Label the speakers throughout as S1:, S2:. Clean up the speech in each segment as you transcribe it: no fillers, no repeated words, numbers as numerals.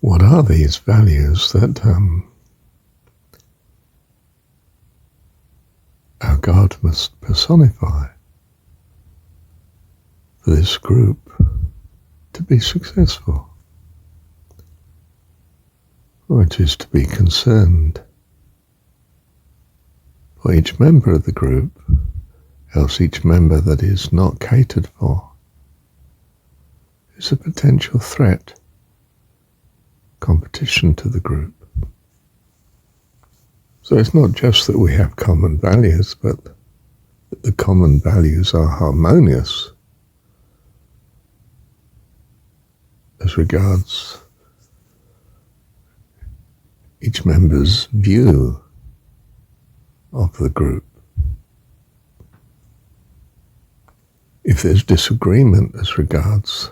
S1: What are these values that our God must personify for this group to be successful? Which is to be concerned for each member of the group, else each member that is not catered for is a potential threat, competition to the group. So it's not just that we have common values, but that the common values are harmonious as regards each member's view of the group. If there's disagreement as regards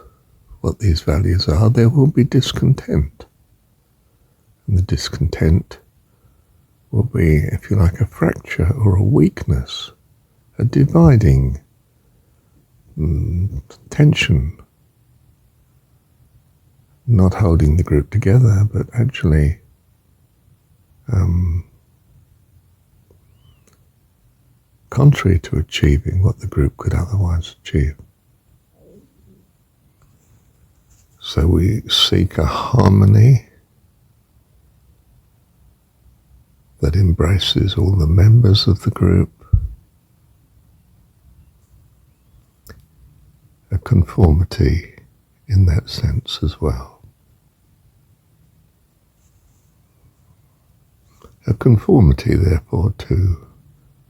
S1: what these values are, there will be discontent. And the discontent will be, if you like, a fracture or a weakness, a dividing tension, not holding the group together, but actually contrary to achieving what the group could otherwise achieve. So we seek a harmony that embraces all the members of the group, a conformity in that sense as well. A conformity, therefore, to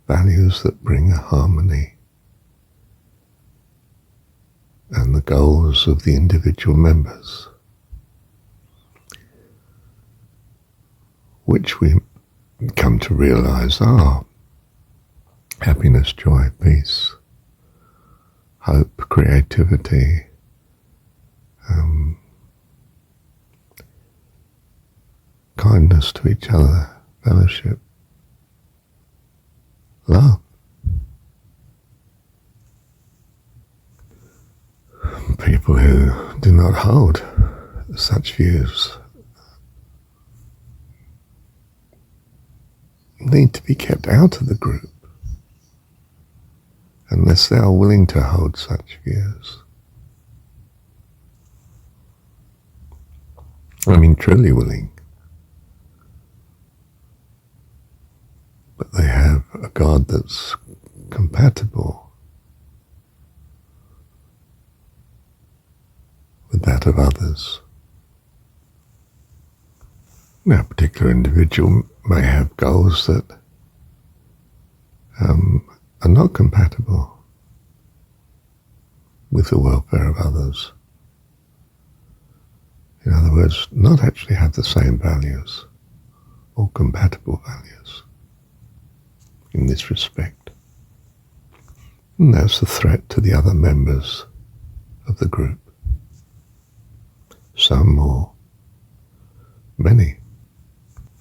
S1: values that bring a harmony and the goals of the individual members, which we come to realize are happiness, joy, peace, hope, creativity, kindness to each other, fellowship, love. People who do not hold such views need to be kept out of the group unless they are willing to hold such views. I mean, truly willing. But they have a God that's compatible with that of others. Now, a particular individual may have goals that are not compatible with the welfare of others. In other words, not actually have the same values or compatible values in this respect. And that's a threat to the other members of the group. Some or many.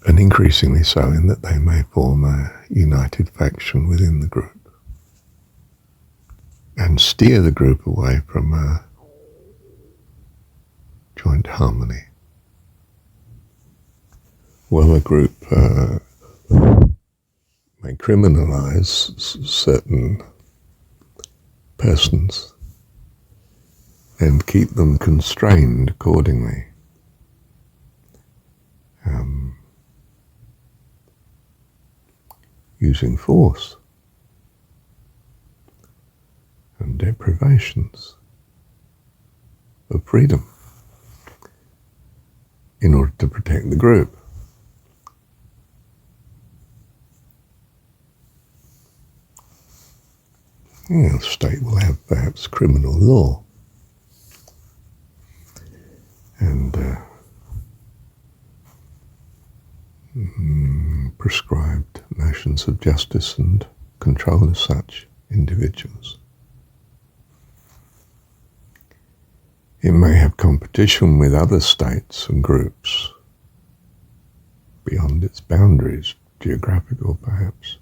S1: And increasingly so in that they may form a united faction within the group and steer the group away from a joint harmony. Well, a group may criminalize certain persons and keep them constrained accordingly. Using force and deprivations of freedom in order to protect the group. The state will have perhaps criminal law and prescribed notions of justice and control of such individuals. It may have competition with other states and groups beyond its boundaries, geographical perhaps,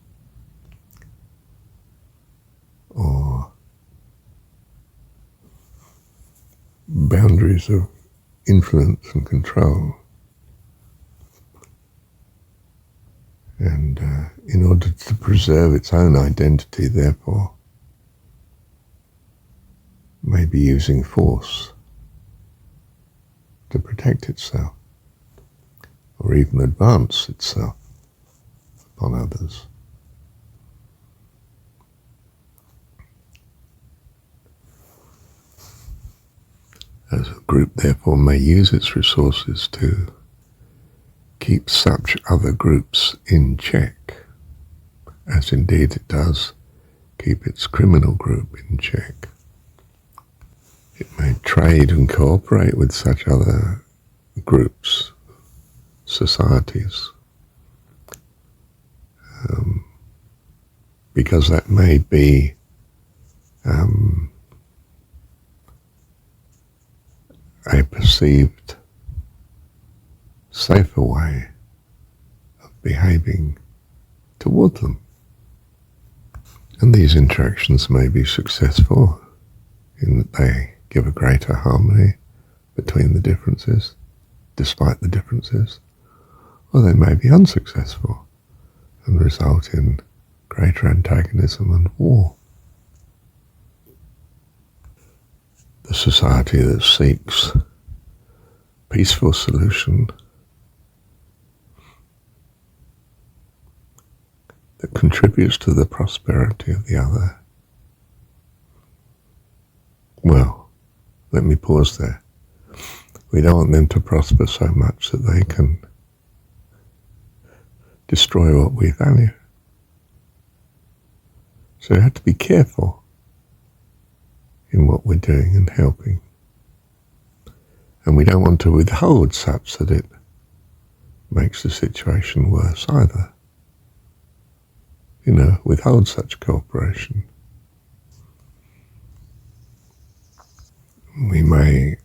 S1: or boundaries of influence and control And in order to preserve its own identity, therefore, may be using force to protect itself, or even advance itself upon others. As a group, therefore, may use its resources to keep such other groups in check, as indeed it does keep its criminal group in check. It may trade and cooperate with such other groups, societies, because that may be a perceived safer way of behaving toward them. And these interactions may be successful in that they give a greater harmony between the differences, despite the differences, or they may be unsuccessful and result in greater antagonism and war. The society that seeks peaceful solution, that contributes to the prosperity of the other. Well, let me pause there. We don't want them to prosper so much that they can destroy what we value. So we have to be careful in what we're doing and helping. And we don't want to withhold such that it makes the situation worse either. Withhold such cooperation. We may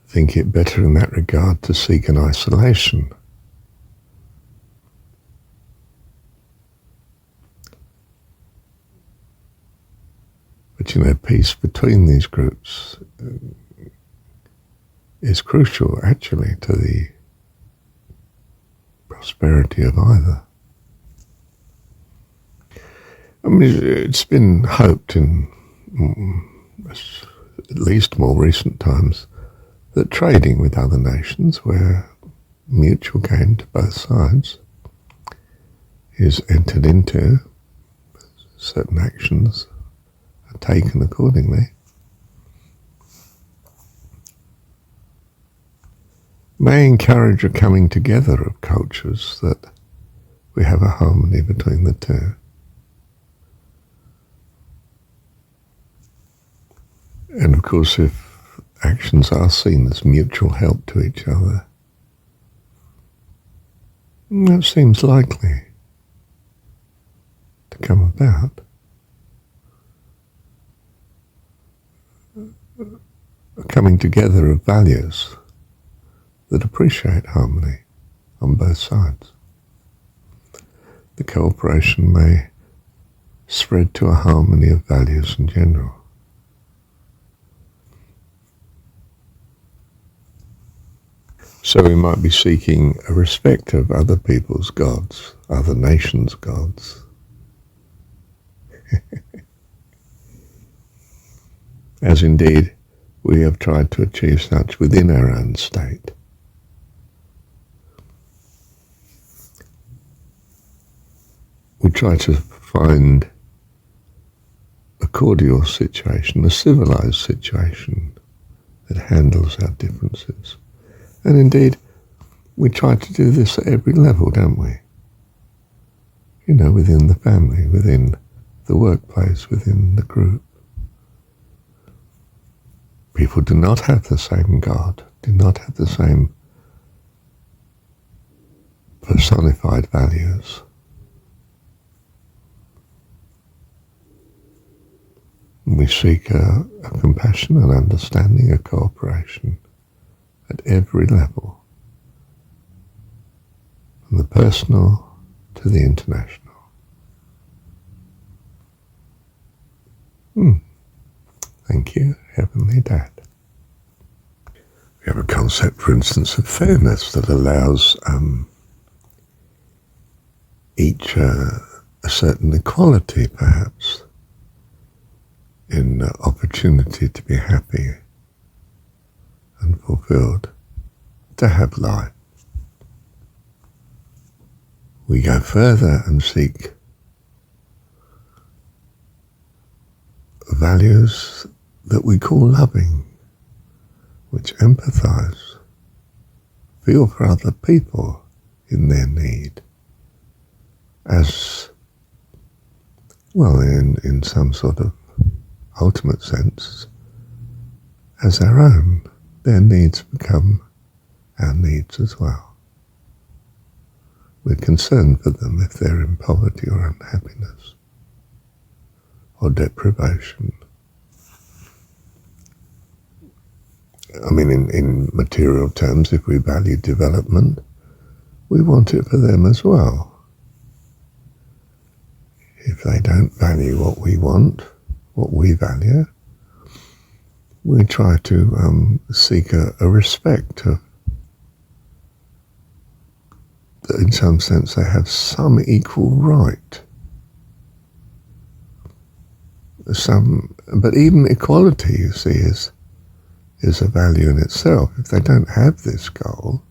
S1: think it better in that regard to seek an isolation. But peace between these groups is crucial actually to the prosperity of either. I mean, it's been hoped in at least more recent times that trading with other nations, where mutual gain to both sides is entered into, certain actions are taken accordingly, may encourage a coming together of cultures that we have a harmony between the two. And of course, if actions are seen as mutual help to each other, that seems likely to come about. A coming together of values that appreciate harmony on both sides. The cooperation may spread to a harmony of values in general. So we might be seeking a respect of other people's gods, other nations' gods. As indeed we have tried to achieve such within our own state. We try to find a cordial situation, a civilized situation that handles our differences. And indeed, we try to do this at every level, don't we? Within the family, within the workplace, within the group. People do not have the same God, do not have the same personified values. We seek a compassion and understanding, a cooperation at every level, from the personal to the international. Thank you, Heavenly Dad. We have a concept, for instance, of fairness that allows each a certain equality, perhaps, in opportunity to be happy and fulfilled, to have life. We go further and seek values that we call loving, which empathize, feel for other people in their need, as well, in some sort of ultimate sense, as our own. Their needs become our needs as well. We're concerned for them if they're in poverty or unhappiness or deprivation. I mean, in material terms, if we value development, we want it for them as well. If they don't value what we want, what we value, we try to seek a respect of, that in some sense they have some equal right. But even equality, you see, is a value in itself. If they don't have this goal,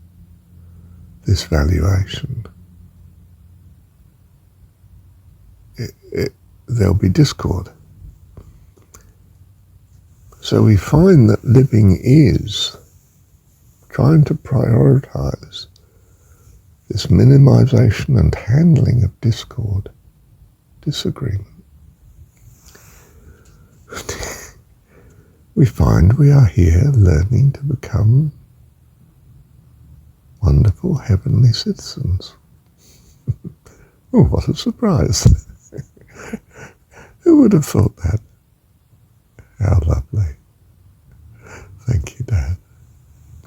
S1: this valuation, there'll be discord. So we find that living is trying to prioritize this minimization and handling of discord, disagreement. We find we are here learning to become wonderful heavenly citizens. Oh, what a surprise. Who would have thought that?